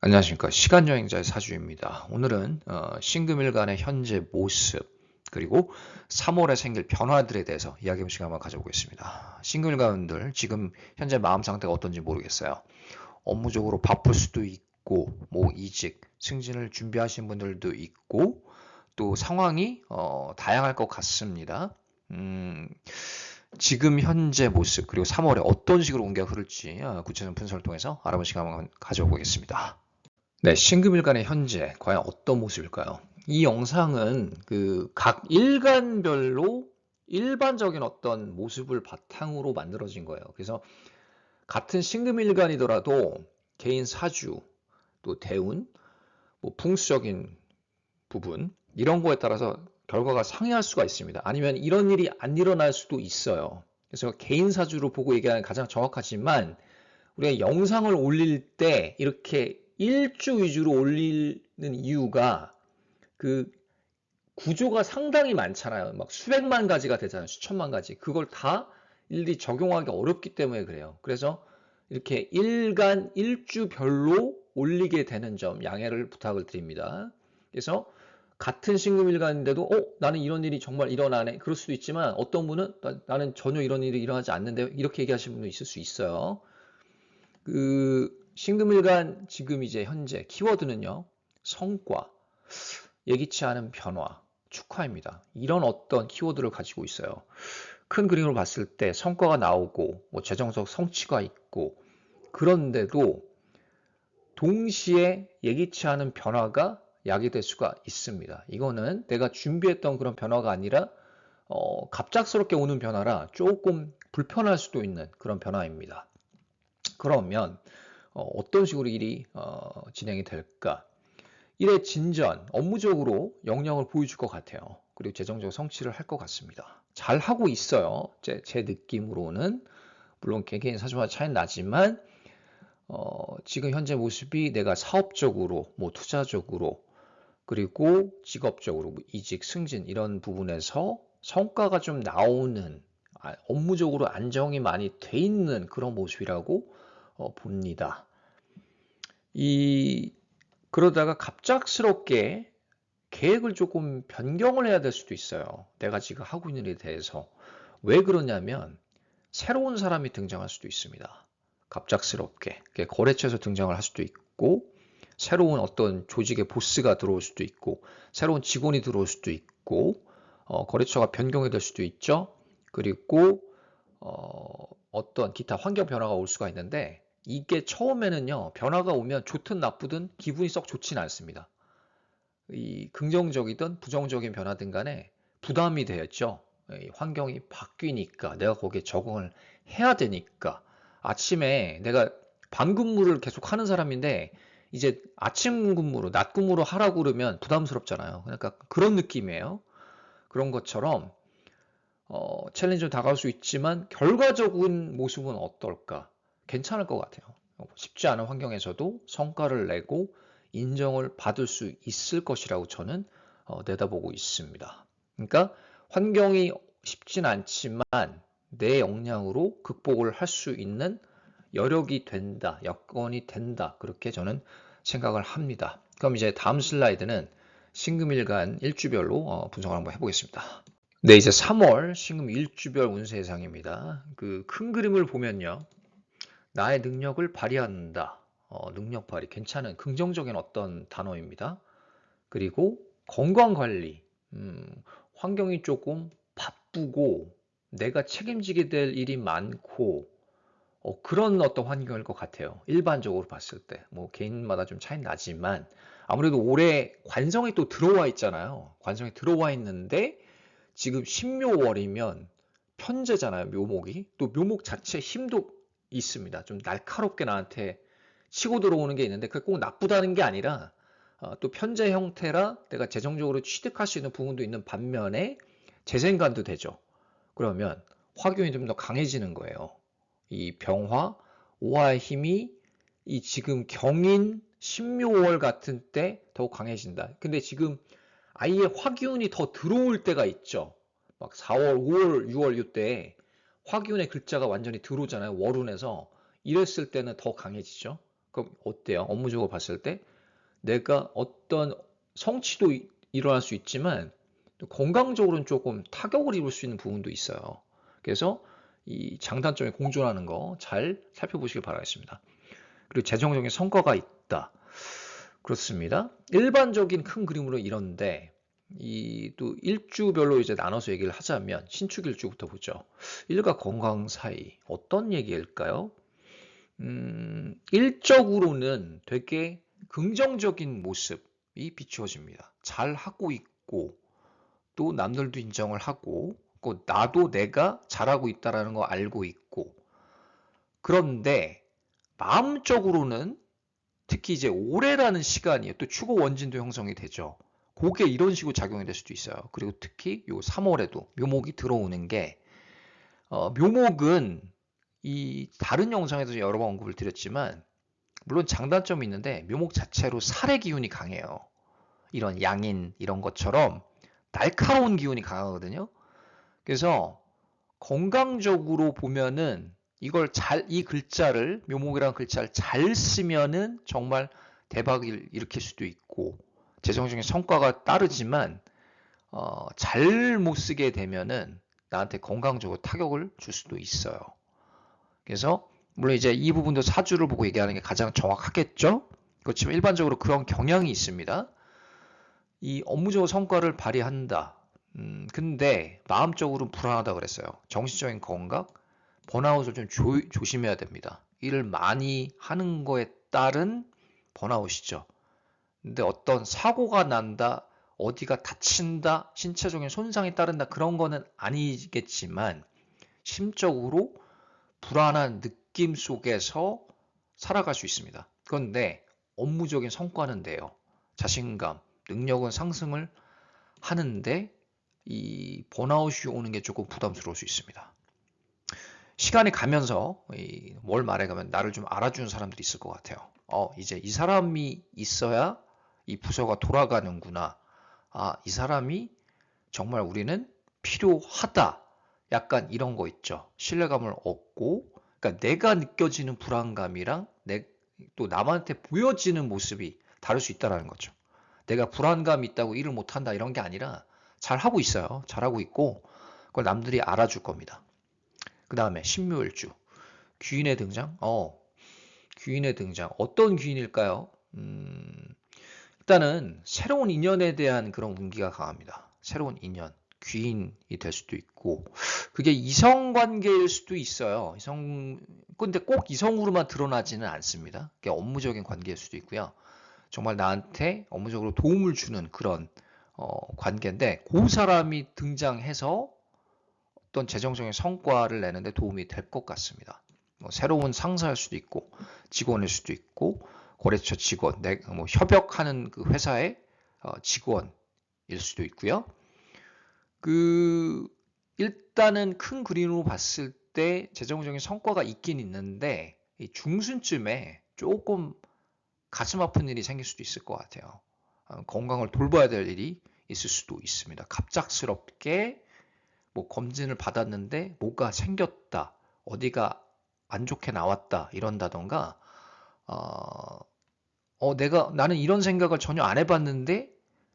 안녕하십니까. 시간여행자의 사주입니다. 오늘은 신금일간의 현재 모습 그리고 3월에 생길 변화들에 대해서 이야기해보는 시간 한번 가져보겠습니다. 신금일간들 지금 현재 마음 상태가 어떤지 모르겠어요. 업무적으로 바쁠 수도 있고 뭐 이직, 승진을 준비하시는 분들도 있고 또 상황이 다양할 것 같습니다. 지금 현재 모습 그리고 3월에 어떤 식으로 운기가 흐를지 구체적인 분석을 통해서 알아보는 시간 한번 가져보겠습니다. 네, 신금일간의 현재 과연 어떤 모습일까요? 이 영상은 그 각 일간별로 일반적인 어떤 모습을 바탕으로 만들어진 거예요. 그래서 같은 신금일간이더라도 개인 사주, 또 대운, 뭐 풍수적인 부분 이런 거에 따라서 결과가 상이할 수가 있습니다. 아니면 이런 일이 안 일어날 수도 있어요. 그래서 개인 사주로 보고 얘기하는 가장 정확하지만 우리가 영상을 올릴 때 이렇게 일주 위주로 올리는 이유가 그 구조가 상당히 많잖아요. 막 수백만 가지가 되잖아요. 수천만 가지. 그걸 다 일일이 적용하기 어렵기 때문에 그래요. 그래서 이렇게 일간 일주별로 올리게 되는 점 양해를 부탁을 드립니다. 그래서 같은 신금일간인데도 나는 이런 일이 정말 일어나네. 그럴 수도 있지만 어떤 분은 나는 전혀 이런 일이 일어나지 않는데 이렇게 얘기하시는 분도 있을 수 있어요. 그 신금일간 지금 이제 현재 키워드는요. 성과, 예기치 않은 변화, 축하입니다. 이런 어떤 키워드를 가지고 있어요. 큰 그림으로 봤을 때 성과가 나오고 뭐 재정적 성취가 있고 그런데도 동시에 예기치 않은 변화가 야기될 수가 있습니다. 이거는 내가 준비했던 그런 변화가 아니라 갑작스럽게 오는 변화라 조금 불편할 수도 있는 그런 변화입니다. 그러면 어떤 식으로 일이 진행이 될까? 일의 진전, 업무적으로 역량을 보여줄 것 같아요. 그리고 재정적 성취를 할 것 같습니다. 잘 하고 있어요. 제 느낌으로는. 물론 개개인 사주마다 차이는 나지만 지금 현재 모습이 내가 사업적으로, 뭐 투자적으로, 그리고 직업적으로, 뭐 이직, 승진 이런 부분에서 성과가 좀 나오는 업무적으로 안정이 많이 돼 있는 그런 모습이라고 봅니다. 그러다가 갑작스럽게 계획을 조금 변경을 해야 될 수도 있어요. 내가 지금 하고 있는 일에 대해서. 왜 그러냐면 새로운 사람이 등장할 수도 있습니다. 갑작스럽게. 거래처에서 등장을 할 수도 있고 새로운 어떤 조직의 보스가 들어올 수도 있고 새로운 직원이 들어올 수도 있고 거래처가 변경이 될 수도 있죠. 그리고 어떤 기타 환경 변화가 올 수가 있는데 이게 처음에는요. 변화가 오면 좋든 나쁘든 기분이 썩 좋지는 않습니다. 이 긍정적이든 부정적인 변화든 간에 부담이 되었죠. 환경이 바뀌니까 내가 거기에 적응을 해야 되니까 아침에 내가 밤 근무를 계속 하는 사람인데 이제 아침 근무로 낮 근무로 하라고 그러면 부담스럽잖아요. 그러니까 그런 느낌이에요. 그런 것처럼 챌린지는 다가올 수 있지만 결과적인 모습은 어떨까? 괜찮을 것 같아요. 쉽지 않은 환경에서도 성과를 내고 인정을 받을 수 있을 것이라고 저는 내다보고 있습니다. 그러니까 환경이 쉽진 않지만 내 역량으로 극복을 할 수 있는 여력이 된다, 여건이 된다. 그렇게 저는 생각을 합니다. 그럼 이제 다음 슬라이드는 신금일간 일주별로 분석을 한번 해보겠습니다. 네, 이제 3월 신금 일주별 운세 예상입니다. 그 큰 그림을 보면요. 나의 능력을 발휘한다. 능력 발휘. 괜찮은 긍정적인 어떤 단어입니다. 그리고 건강 관리. 환경이 조금 바쁘고 내가 책임지게 될 일이 많고 그런 어떤 환경일 것 같아요. 일반적으로 봤을 때. 뭐 개인마다 좀 차이 나지만 아무래도 올해 관성이 또 들어와 있잖아요. 관성이 들어와 있는데 지금 신묘월이면 편제잖아요, 묘목이. 또 묘목 자체 힘도 있습니다. 좀 날카롭게 나한테 치고 들어오는 게 있는데 그게 꼭 나쁘다는 게 아니라 또 편제 형태라 내가 재정적으로 취득할 수 있는 부분도 있는 반면에 재생관도 되죠. 그러면 화균이 좀 더 강해지는 거예요. 이 병화, 오화의 힘이 이 지금 경인, 신묘월 같은 때 더욱 강해진다. 근데 지금 아예 화기운이 더 들어올 때가 있죠. 막 4월, 5월, 6월 이때 화기운의 글자가 완전히 들어오잖아요. 월운에서. 이랬을 때는 더 강해지죠. 그럼 어때요? 업무적으로 봤을 때 내가 어떤 성취도 일어날 수 있지만 또 건강적으로는 조금 타격을 입을 수 있는 부분도 있어요. 그래서 이 장단점이 공존하는 거 잘 살펴보시길 바라겠습니다. 그리고 재정적인 성과가 있다. 그렇습니다. 일반적인 큰 그림으로 이런데 이 또 일주별로 이제 나눠서 얘기를 하자면 신축 일주부터 보죠. 일과 건강 사이 어떤 얘기일까요? 일적으로는 되게 긍정적인 모습이 비추어집니다. 잘 하고 있고 또 남들도 인정을 하고 또 나도 내가 잘하고 있다라는 거 알고 있고 그런데 마음적으로는 특히 이제 올해라는 시간이 또 추고 원진도 형성이 되죠. 그게 이런 식으로 작용이 될 수도 있어요. 그리고 특히 요 3월에도 묘목이 들어오는 게 묘목은 이 다른 영상에서 여러 번 언급을 드렸지만 물론 장단점이 있는데 묘목 자체로 살의 기운이 강해요. 이런 양인 이런 것처럼 날카로운 기운이 강하거든요. 그래서 건강적으로 보면은 이걸 이 글자를 묘목이라는 글자를 잘 쓰면은 정말 대박을 일으킬 수도 있고 재정적인 성과가 따르지만 잘 못 쓰게 되면은 나한테 건강적으로 타격을 줄 수도 있어요. 그래서 물론 이제 이 부분도 사주를 보고 얘기하는 게 가장 정확하겠죠? 그렇지만 일반적으로 그런 경향이 있습니다. 이 업무적으로 성과를 발휘한다. 근데 마음적으로 불안하다 그랬어요. 정신적인 건강, 번아웃을 좀 조심해야 됩니다. 일을 많이 하는 거에 따른 번아웃이죠. 근데 어떤 사고가 난다, 어디가 다친다, 신체적인 손상이 따른다 그런 거는 아니겠지만 심적으로 불안한 느낌 속에서 살아갈 수 있습니다. 그런데 업무적인 성과는 돼요. 자신감, 능력은 상승을 하는데 이 번아웃이 오는 게 조금 부담스러울 수 있습니다. 시간이 가면서 월 말에 가면 나를 좀 알아주는 사람들이 있을 것 같아요. 이제 이 사람이 있어야 이 부서가 돌아가는구나. 이 사람이 정말 우리는 필요하다. 약간 이런 거 있죠. 신뢰감을 얻고, 그러니까 내가 느껴지는 불안감이랑 또 남한테 보여지는 모습이 다를 수 있다는 거죠. 내가 불안감이 있다고 일을 못한다 이런 게 아니라 잘하고 있어요. 잘하고 있고 그걸 남들이 알아줄 겁니다. 그 다음에 신묘일주 귀인의 등장. 귀인의 등장. 어떤 귀인일까요? 일단은 새로운 인연에 대한 그런 운기가 강합니다. 새로운 인연, 귀인이 될 수도 있고 그게 이성 관계일 수도 있어요. 근데 꼭 이성으로만 드러나지는 않습니다. 그게 업무적인 관계일 수도 있고요. 정말 나한테 업무적으로 도움을 주는 그런 관계인데 그 사람이 등장해서 어떤 재정적인 성과를 내는데 도움이 될 것 같습니다. 새로운 상사일 수도 있고 직원일 수도 있고 거래처 직원, 협력하는 그 회사의 직원일 수도 있고요. 일단은 큰 그림으로 봤을 때 재정적인 성과가 있긴 있는데 중순쯤에 조금 가슴 아픈 일이 생길 수도 있을 것 같아요. 건강을 돌봐야 될 일이 있을 수도 있습니다. 갑작스럽게 검진을 받았는데 뭐가 생겼다, 어디가 안 좋게 나왔다 이런다던가 나는 이런 생각을 전혀 안 해봤는데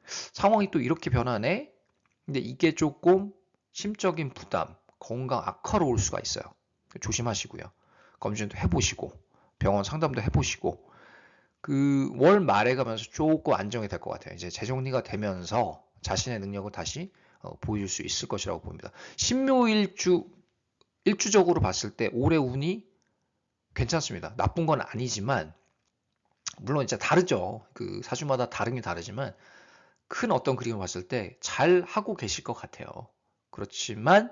상황이 또 이렇게 변하네. 근데 이게 조금 심적인 부담, 건강 악화로 올 수가 있어요. 조심하시고요. 검진도 해보시고 병원 상담도 해보시고 월 말에 가면서 조금 안정이 될 것 같아요. 이제 재정리가 되면서 자신의 능력을 다시 보여줄 수 있을 것이라고 봅니다. 일주적으로 봤을 때 올해 운이 괜찮습니다. 나쁜 건 아니지만 물론 이제 다르죠. 그 사주마다 다르긴 다르지만 큰 어떤 그림을 봤을 때 잘 하고 계실 것 같아요. 그렇지만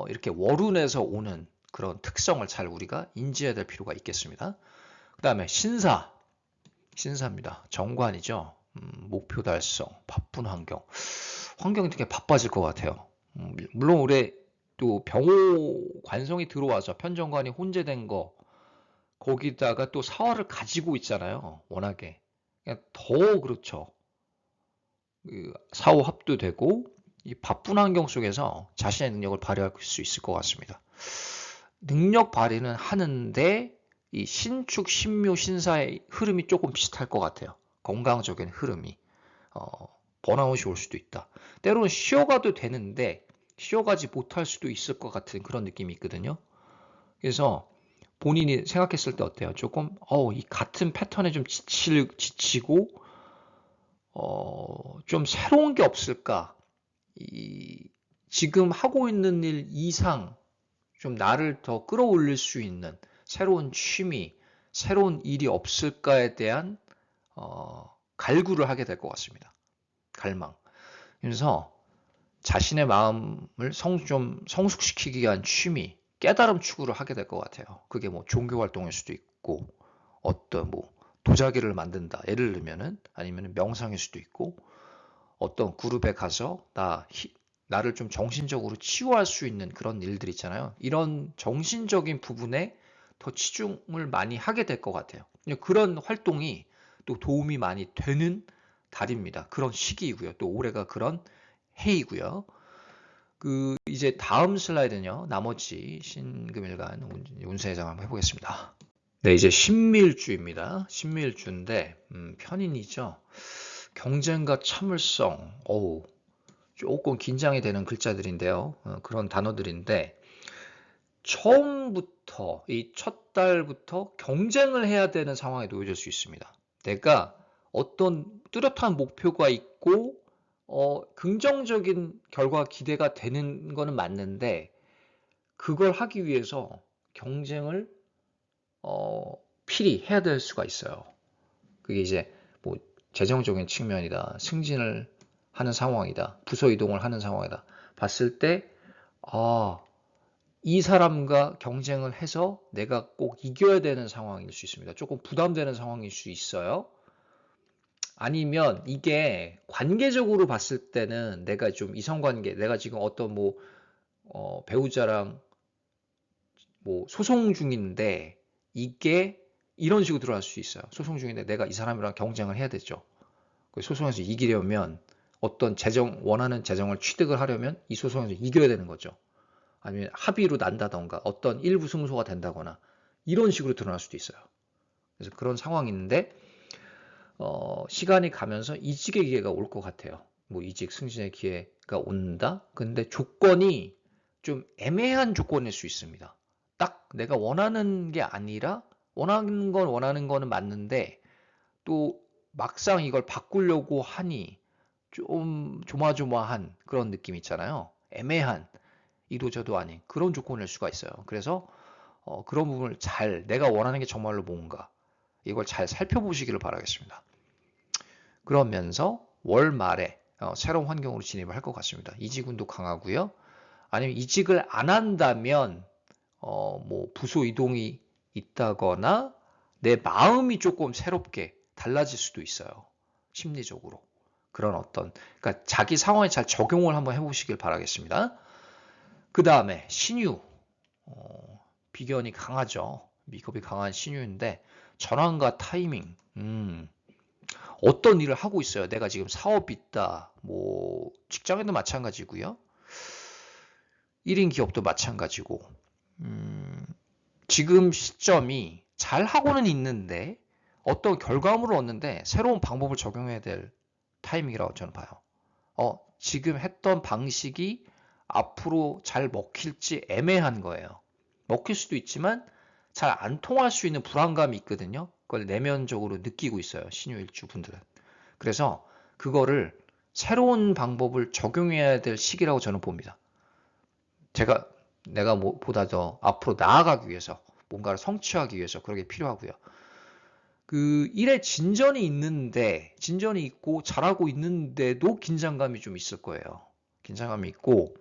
이렇게 월운에서 오는 그런 특성을 잘 우리가 인지해야 될 필요가 있겠습니다. 그 다음에 신사입니다. 정관이죠. 목표 달성, 바쁜 환경이 되게 바빠질 것 같아요. 물론 올해 또 병호 관성이 들어와서 편정관이 혼재된 거 거기다가 또 사화를 가지고 있잖아요. 워낙에 더 그렇죠. 사후 합도되고 이 바쁜 환경 속에서 자신의 능력을 발휘할 수 있을 것 같습니다. 능력 발휘는 하는데 이 신축, 신묘, 신사의 흐름이 조금 비슷할 것 같아요. 건강적인 흐름이. 번아웃이 올 수도 있다. 때로는 쉬어가도 되는데 쉬어가지 못할 수도 있을 것 같은 그런 느낌이 있거든요. 그래서 본인이 생각했을 때 어때요? 조금 이 같은 패턴에 좀 지치고 좀 새로운 게 없을까? 지금 하고 있는 일 이상 좀 나를 더 끌어올릴 수 있는 새로운 취미, 새로운 일이 없을까에 대한 갈구를 하게 될 것 같습니다. 갈망. 그래서 자신의 마음을 좀 성숙시키기 위한 취미, 깨달음 추구를 하게 될 것 같아요. 그게 뭐 종교 활동일 수도 있고, 어떤 뭐 도자기를 만든다. 예를 들면은 아니면 명상일 수도 있고, 어떤 그룹에 가서 나를 좀 정신적으로 치유할 수 있는 그런 일들 있잖아요. 이런 정신적인 부분에 더 치중을 많이 하게 될 것 같아요. 그런 활동이 또 도움이 많이 되는 달입니다. 그런 시기이고요. 또 올해가 그런 해이고요. 이제 다음 슬라이드는요. 나머지 신금일간 운세 예상 한번 해보겠습니다. 네, 이제 신밀주입니다. 신밀주인데 편인이죠. 경쟁과 참을성. 조금 긴장이 되는 글자들인데요. 그런 단어들인데 처음부터 이 첫 달부터 경쟁을 해야 되는 상황에 놓여질 수 있습니다. 내가 어떤 뚜렷한 목표가 있고 긍정적인 결과 기대가 되는 거는 맞는데 그걸 하기 위해서 경쟁을 필히 해야 될 수가 있어요. 그게 이제 뭐 재정적인 측면이다, 승진을 하는 상황이다, 부서 이동을 하는 상황이다 봤을 때 이 사람과 경쟁을 해서 내가 꼭 이겨야 되는 상황일 수 있습니다. 조금 부담되는 상황일 수 있어요. 아니면 이게 관계적으로 봤을 때는 내가 좀 이성관계, 내가 지금 어떤 배우자랑 소송 중인데 이게 이런 식으로 들어갈 수 있어요. 소송 중인데 내가 이 사람이랑 경쟁을 해야 되죠. 소송에서 이기려면 어떤 원하는 재정을 취득을 하려면 이 소송에서 이겨야 되는 거죠. 아니면 합의로 난다던가 어떤 일부 승소가 된다거나 이런 식으로 드러날 수도 있어요. 그래서 그런 상황인데 시간이 가면서 이직의 기회가 올 것 같아요. 이직 승진의 기회가 온다. 근데 조건이 좀 애매한 조건일 수 있습니다. 딱 내가 원하는 게 아니라 원하는 거는 맞는데 또 막상 이걸 바꾸려고 하니 좀 조마조마한 그런 느낌 있잖아요. 애매한 이도저도 아닌 그런 조건일 수가 있어요. 그래서 그런 부분을 내가 원하는 게 정말로 뭔가 이걸 잘 살펴보시기를 바라겠습니다. 그러면서 월 말에 새로운 환경으로 진입을 할 것 같습니다. 이직운도 강하고요. 아니면 이직을 안 한다면 부서 이동이 있다거나 내 마음이 조금 새롭게 달라질 수도 있어요. 심리적으로. 그러니까 자기 상황에 잘 적용을 한번 해보시길 바라겠습니다. 그 다음에 신유. 비견이 강하죠. 미급이 강한 신유인데 전환과 타이밍. 어떤 일을 하고 있어요. 내가 지금 사업이 있다. 직장에도 마찬가지고요. 1인 기업도 마찬가지고. 지금 시점이 잘 하고는 있는데 어떤 결과물을 얻는데 새로운 방법을 적용해야 될 타이밍이라고 저는 봐요. 지금 했던 방식이 앞으로 잘 먹힐지 애매한 거예요. 먹힐 수도 있지만 잘 안 통할 수 있는 불안감이 있거든요. 그걸 내면적으로 느끼고 있어요. 신유일주 분들은. 그래서 그거를 새로운 방법을 적용해야 될 시기라고 저는 봅니다. 내가 보다 더 앞으로 나아가기 위해서 뭔가를 성취하기 위해서 그런 게 필요하고요. 일에 진전이 있고 잘하고 있는데도 긴장감이 좀 있을 거예요. 긴장감이 있고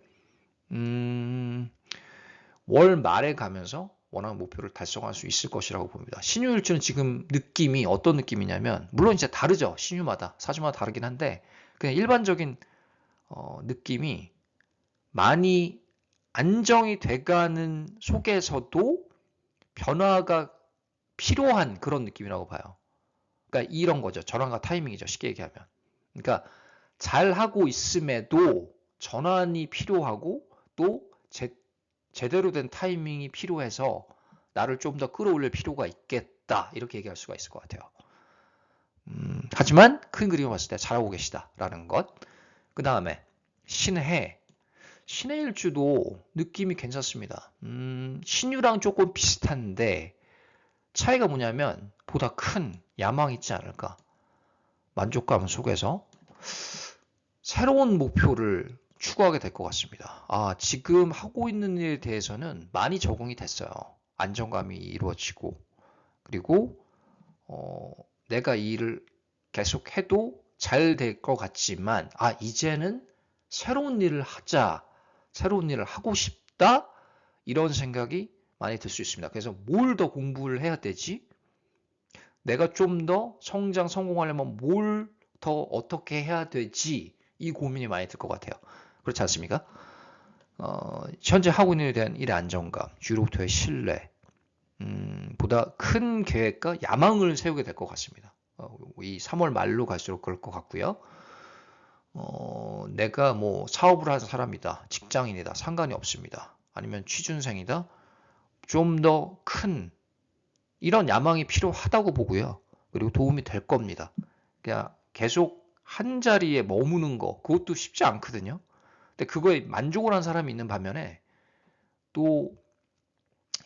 월 말에 가면서 원하는 목표를 달성할 수 있을 것이라고 봅니다. 신유일주는 지금 느낌이 어떤 느낌이냐면 물론 이제 다르죠. 신유마다 사주마다 다르긴 한데 그냥 일반적인 느낌이 많이 안정이 돼가는 속에서도 변화가 필요한 그런 느낌이라고 봐요. 그러니까 이런 거죠. 전환과 타이밍이죠. 쉽게 얘기하면. 그러니까 잘하고 있음에도 전환이 필요하고 또 제대로 된 타이밍이 필요해서 나를 좀 더 끌어올릴 필요가 있겠다. 이렇게 얘기할 수가 있을 것 같아요. 하지만 큰 그림을 봤을 때 잘하고 계시다라는 것. 그 다음에 신해. 신의 일주도 느낌이 괜찮습니다. 신유랑 조금 비슷한데 차이가 뭐냐면 보다 큰 야망이 있지 않을까. 만족감 속에서 새로운 목표를 추구하게 될 것 같습니다. 지금 하고 있는 일에 대해서는 많이 적응이 됐어요. 안정감이 이루어지고 그리고 내가 이 일을 계속 해도 잘 될 것 같지만 이제는 새로운 일을 하자, 새로운 일을 하고 싶다 이런 생각이 많이 들 수 있습니다. 그래서 뭘 더 공부를 해야 되지? 내가 좀 더 성공하려면 뭘 더 어떻게 해야 되지? 이 고민이 많이 들 것 같아요. 그렇지 않습니까? 현재 하고 있는 일에 대한 일의 안정감, 주로부터의 신뢰, 보다 큰 계획과 야망을 세우게 될 것 같습니다. 이 3월 말로 갈수록 그럴 것 같고요. 내가 뭐 사업을 하는 사람이다, 직장인이다, 상관이 없습니다. 아니면 취준생이다, 좀 더 큰 이런 야망이 필요하다고 보고요. 그리고 도움이 될 겁니다. 그냥 계속 한 자리에 머무는 거, 그것도 쉽지 않거든요. 근데 그거에 만족을 한 사람이 있는 반면에 또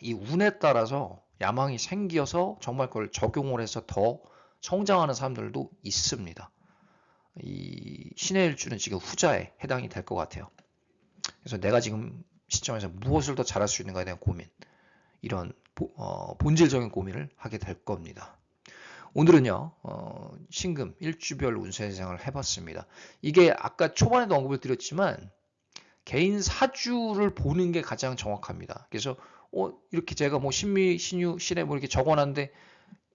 이 운에 따라서 야망이 생겨서 정말 그걸 적용을 해서 더 성장하는 사람들도 있습니다. 이 신의 일주는 지금 후자에 해당이 될 것 같아요. 그래서 내가 지금 시점에서 무엇을 더 잘할 수 있는가에 대한 고민, 이런 본질적인 고민을 하게 될 겁니다. 오늘은요, 신금 일주별 운세 예상을 해봤습니다. 이게 아까 초반에도 언급을 드렸지만 개인 사주를 보는 게 가장 정확합니다. 그래서 이렇게 제가 뭐 신미, 신유, 신해 뭐 이렇게 적어놨는데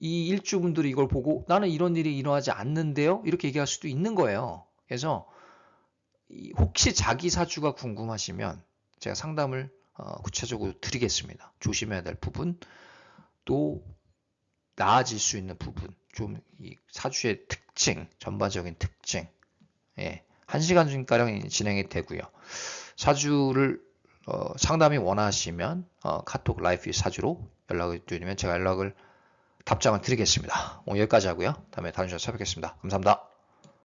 이 일주분들이 이걸 보고 나는 이런 일이 일어나지 않는데요? 이렇게 얘기할 수도 있는 거예요. 그래서 혹시 자기 사주가 궁금하시면 제가 상담을 구체적으로 드리겠습니다. 조심해야 될 부분, 또 나아질 수 있는 부분, 좀 이 사주의 특징, 전반적인 특징, 1시간 진행이 되고요. 사주를 상담이 원하시면 카톡 라이프 사주로 연락을 드리면 제가 답장을 드리겠습니다. 오늘 여기까지 하고요. 다음에 다른 시간에 찾아뵙겠습니다. 감사합니다.